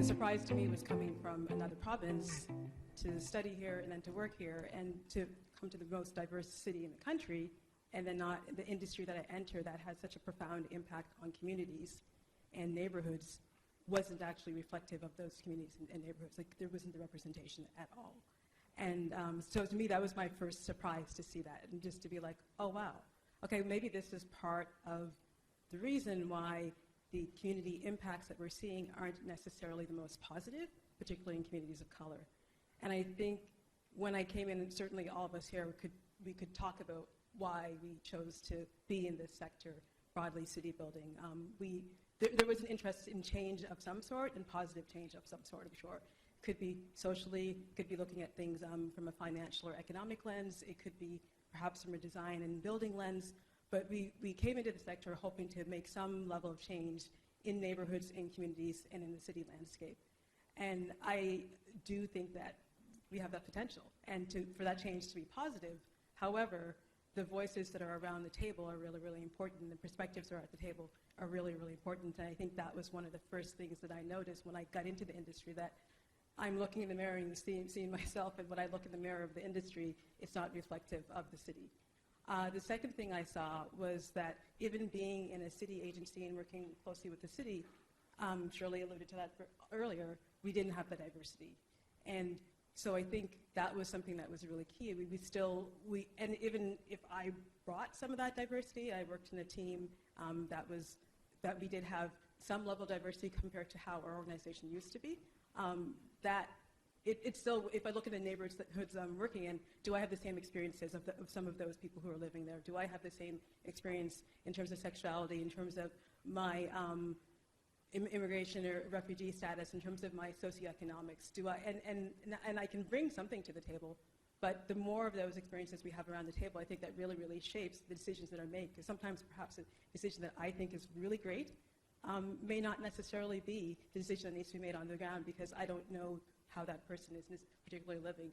surprise to me was coming from another province to study here and then to work here and to come to the most diverse city in the country, and then not the industry that I enter that has such a profound impact on communities and neighborhoods wasn't actually reflective of those communities and neighborhoods. Like, there wasn't the representation at all. And so to me, that was my first surprise to see that, and just to be like, oh, wow. Okay, maybe this is part of the reason why the community impacts that we're seeing aren't necessarily the most positive, particularly in communities of color. And I think when I came in, and certainly all of us here we could talk about why we chose to be in this sector, broadly city building. There was an interest in change of some sort, and positive change of some sort, I'm sure. Could be socially, could be looking at things from a financial or economic lens. It could be perhaps from a design and building lens. But we came into the sector hoping to make some level of change in neighborhoods, in communities, and in the city landscape. And I do think that we have that potential, and for that change to be positive. However, the voices that are around the table are really, really important. The perspectives that are at the table are really, really important. And I think that was one of the first things that I noticed when I got into the industry, that I'm looking in the mirror and seeing myself, and when I look in the mirror of the industry, it's not reflective of the city. The second thing I saw was that even being in a city agency and working closely with the city, Shirley alluded to that earlier, we didn't have the diversity. And so I think that was something that was really key. And even if I brought some of that diversity, I worked in a team that we did have some level of diversity compared to how our organization used to be. It's still, if I look at the neighborhoods I'm working in, do I have the same experiences of some of those people who are living there? Do I have the same experience in terms of sexuality, in terms of my immigration or refugee status, in terms of my socioeconomics? And I can bring something to the table, but the more of those experiences we have around the table, I think that really, really shapes the decisions that are made. Because sometimes perhaps a decision that I think is really great may not necessarily be the decision that needs to be made on the ground, because I don't know how that person is particularly living.